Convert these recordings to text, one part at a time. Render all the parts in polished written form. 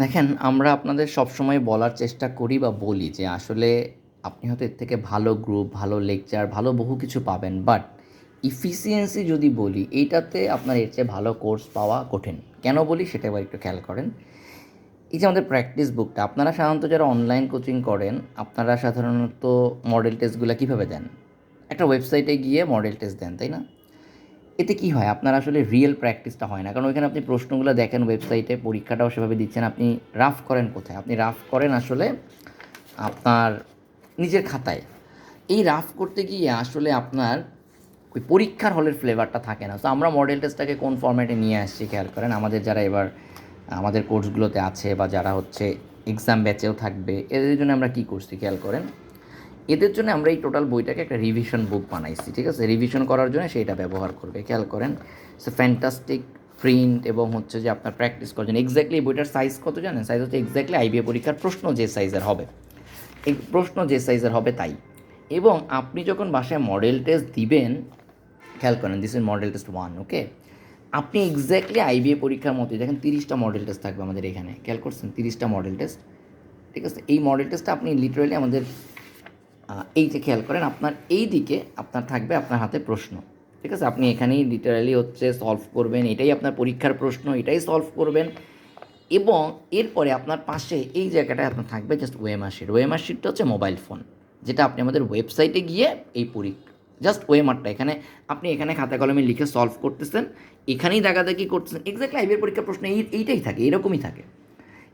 দেখেন, আমরা আপনাদের সবসময় বলার চেষ্টা করি বা বলি যে আসলে আপনি হয়তো এর থেকে ভালো গ্রুপ, ভালো লেকচার, ভালো বহু কিছু পাবেন। বাট ইফিসিয়েন্সি যদি বলি, এইটাতে আপনার এর চেয়ে ভালো কোর্স পাওয়া কঠিন। কেন বলি সেটা এবার একটু খেয়াল করেন। এই যে আমাদের প্র্যাকটিস বুকটা, আপনারা সাধারণত যারা অনলাইন কোচিং করেন, আপনারা সাধারণত মডেল টেস্টগুলো কীভাবে দেন? একটা ওয়েবসাইটে গিয়ে মডেল টেস্ট দেন, তাই না? এতে কী হয়? আপনার আসলে রিয়েল প্র্যাকটিসটা হয় না। কারণ ওইখানে আপনি প্রশ্নগুলো দেখেন ওয়েবসাইটে, পরীক্ষাটাও সেভাবে দিচ্ছেন। আপনি রাফ করেন কোথায়? আপনি রাফ করেন আসলে আপনার নিজের খাতায়। এই রাফ করতে গিয়ে আসলে আপনার ওই পরীক্ষার হলের ফ্লেভারটা থাকে না। তো আমরা মডেল টেস্টটাকে কোন ফরম্যাটে নিয়ে আসছি খেয়াল করেন। আমাদের যারা এবার আমাদের কোর্সগুলোতে আছে বা যারা হচ্ছে এক্সাম ব্যাচেও থাকবে, এদের জন্য আমরা কী করছি খেয়াল করেন। এদের জন্য আমরা এই টোটাল বইটাকে একটা রিভিশন বুক বানাইছি, ঠিক আছে? রিভিশন করার জন্য সেইটা ব্যবহার করবে, খেয়াল করেন। সো ফ্যান্টাস্টিক প্রিন্ট এবং হচ্ছে যে আপনার প্র্যাকটিস করার জন্য এক্স্যাক্টলি এই বইটার সাইজ কত জানেন? সাইজ হচ্ছে এক্স্যাক্টলি আইবিএ পরীক্ষার প্রশ্ন যে সাইজের হবে, এই প্রশ্ন যে সাইজের হবে তাই। এবং আপনি যখন বাসায় মডেল টেস্ট দিবেন, খেয়াল করেন, দিস ইজ মডেল টেস্ট 1, ওকে? আপনি এক্স্যাক্টলি আইবিএ পরীক্ষার মতোই দেখেন 30টা মডেল টেস্ট থাকবে আমাদের এখানে, খেয়াল করছেন? 30টা মডেল টেস্ট, ঠিক আছে? এই মডেল টেস্টটা আপনি লিটারালি আমাদের এই যে খেয়াল করেন, আপনার এই দিকে আপনার থাকবে আপনার হাতে প্রশ্ন, ঠিক আছে? আপনি এখানেই লিটারালি হচ্ছে সলভ করবেন, এটাই আপনার পরীক্ষার প্রশ্ন, এটাই সলভ করবেন। এবং এরপরে আপনার পাশে এই জায়গাটায় আপনার থাকবে জাস্ট ওএমআর শিট। ওএমআর শিটটা হচ্ছে মোবাইল ফোন, যেটা আপনি আমাদের ওয়েবসাইটে গিয়ে এই পরীক্ষা জাস্ট ওএমআরটা এখানে আপনি এখানে খাতা কলমে লিখে সলভ করতেছেন, এখানেই দাগাদাগি করতেছেন। এক্স্যাক্টলি আইবিএর পরীক্ষার প্রশ্ন এইটাই থাকে, এরকমই থাকে,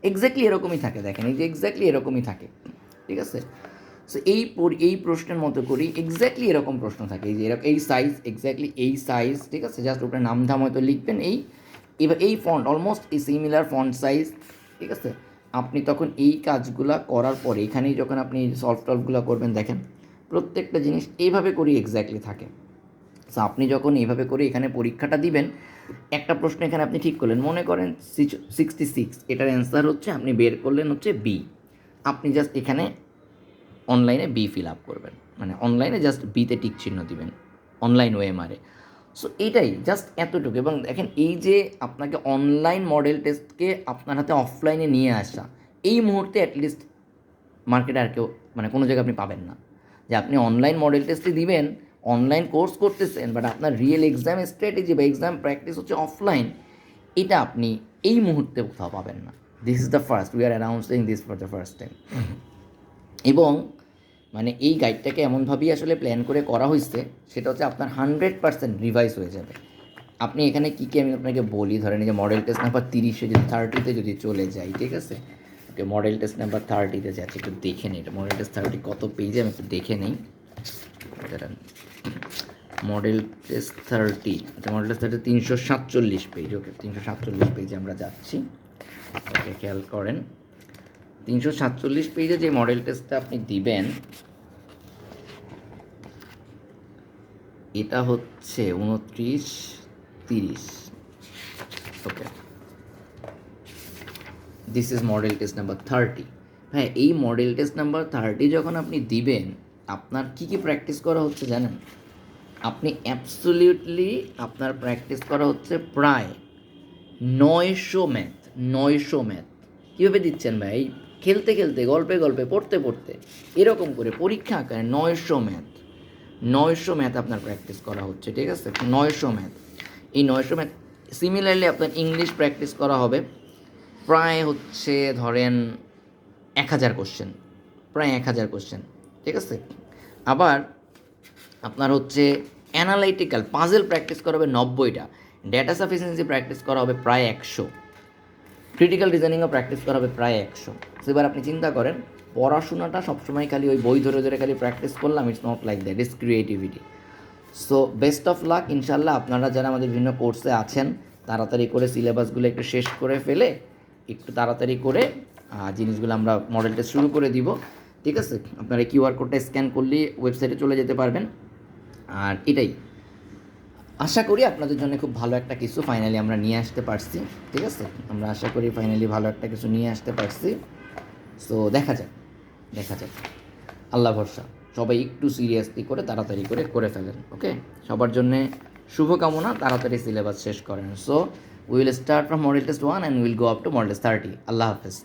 এক্স্যাক্টলি এরকমই থাকে। দেখেন, এই যে এক্স্যাক্টলি এরকমই থাকে, ঠিক আছে? সো এই প্রশ্নের মতো করেই এক্স্যাক্টলি এরকম প্রশ্ন থাকে, এই যে এরকম এই সাইজ, এক্স্যাক্টলি এই সাইজ, ঠিক আছে? জাস্ট উপরে নাম ধাম হয়তো লিখবেন, এবার এই ফন্ট অলমোস্ট এই সিমিলার ফন্ট সাইজ, ঠিক আছে? আপনি তখন এই কাজগুলা করার পরে এখানেই যখন আপনি সলভ টলভগুলো করবেন, দেখেন প্রত্যেকটা জিনিস এইভাবে করেই এক্স্যাক্টলি থাকে। সো আপনি যখন এইভাবে করে এখানে পরীক্ষাটা দিবেন, একটা প্রশ্ন এখানে আপনি ঠিক করলেন, মনে করেন 66, এটার অ্যান্সার হচ্ছে আপনি বের করলেন হচ্ছে বি। আপনি জাস্ট এখানে অনলাইনে বি ফিল আপ করবেন, মানে অনলাইনে জাস্ট বিতে টিক চিহ্ন দিবেন, অনলাইন ওএমআরে। সো এইটাই জাস্ট এতটুকু। এবং দেখেন, এই যে আপনাকে অনলাইন মডেল টেস্টকে আপনার হাতে অফলাইনে নিয়ে আসা, এই মুহূর্তে অ্যাটলিস্ট মার্কেটে আর কেউ মানে কোনো জায়গায় আপনি পাবেন না যে আপনি অনলাইন মডেল টেস্টে দিবেন, অনলাইন কোর্স করতেছেন, বাট আপনার রিয়েল এক্সাম স্ট্র্যাটেজি বা এক্সাম প্র্যাকটিস হচ্ছে অফলাইন। এটা আপনি এই মুহূর্তে কোথাও পাবেন না। This is the first, we are announcing this for the first time. এবং মানে এই গাইডটাকে এমনভাবেই আসলে প্ল্যান করে করা হয়েছে, সেটা হচ্ছে আপনার 100% রিভাইজ হয়ে যাবে। আপনি এখানে কী কী আমি আপনাকে বলি, ধরেন এই যে মডেল টেস্ট নাম্বার 30-এ যদি 30-তে যদি চলে যাই, ঠিক আছে? ওকে, মডেল টেস্ট নাম্বার 30-তে যাচ্ছে, একটু দেখে নিই এটা মডেল টেস্ট 30 কত পেজে, আমি একটু দেখে নিই। মডেল টেস্ট 30, আচ্ছা মডেল টেস্ট 30 347 পেজ, ওকে 347 পেজে আমরা যাচ্ছি। ওকে, খেয়াল করেন 347 পেজে যে মডেল টেস্টটা আপনি দিবেন, এটা হচ্ছে 29-30, okay. This is model test number 30। হ্যাঁ, এই মডেল টেস্ট নাম্বার 30 যখন আপনি দিবেন, আপনার কী কী প্র্যাকটিস করা হচ্ছে জানেন? আপনি অ্যাবসোলিউটলি আপনার প্র্যাকটিস করা হচ্ছে প্রায় 900 ম্যাথ। 900 ম্যাথ কীভাবে দিচ্ছেন ভাই? খেলতে খেলতে, গল্পে গল্পে, পড়তে পড়তে, এরকম করে পরীক্ষা আকারে 900 ম্যাথ আপনার প্র্যাকটিস করা হচ্ছে, ঠিক আছে? 900 ম্যাথ। এই 900 ম্যাথ সিমিলারলি আপনার ইংলিশ প্র্যাকটিস করা হবে প্রায় হচ্ছে ধরেন 1000 কোশ্চেন, প্রায় 1000 কোশ্চেন, ঠিক আছে? আবার আপনার হচ্ছে অ্যানালাইটিক্যাল পাজেল প্র্যাকটিস করা হবে 90টা, ডেটা সাফিসিয়েন্সি প্র্যাকটিস করা হবে প্রায় 100, ক্রিটিক্যাল রিজনিংও প্র্যাকটিস করা হবে প্রায় 100। সো এবার আপনি চিন্তা করেন, পড়াশোনাটা সবসময় খালি ওই বই ধরে ধরে খালি প্র্যাকটিস করলাম, it's not like that, it's creativity. So best of luck. ইনশাল্লাহ আপনারা যারা আমাদের বিভিন্ন কোর্সে আছেন, তাড়াতাড়ি করে সিলেবাসগুলো একটু শেষ করে ফেলে একটু তাড়াতাড়ি করে জিনিসগুলো আমরা মডেল টেস্ট শুরু করে দিব, ঠিক আছে? আপনারা কিউআর কোডটা স্ক্যান করলেই ওয়েবসাইটে চলে যেতে পারবেন। আর এটাই আশা করি আপনাদের জন্য খুব ভালো একটা কিছু ফাইনালি আমরা নিয়ে আসতে পারছি, ঠিক আছে? আমরা আশা করি ফাইনালি ভালো একটা কিছু নিয়ে আসতে পারছি। সো দেখা যাক, দেখা যাক, আল্লাহ ভরসা। সবাই একটু সিরিয়াসলি করে তাড়াতাড়ি করে করে ফেলেন, ওকে? সবার জন্যে শুভকামনা, তাড়াতাড়ি সিলেবাস শেষ করেন। So will start from model test 1 and will go up to model test 30। আল্লাহ হাফেজ।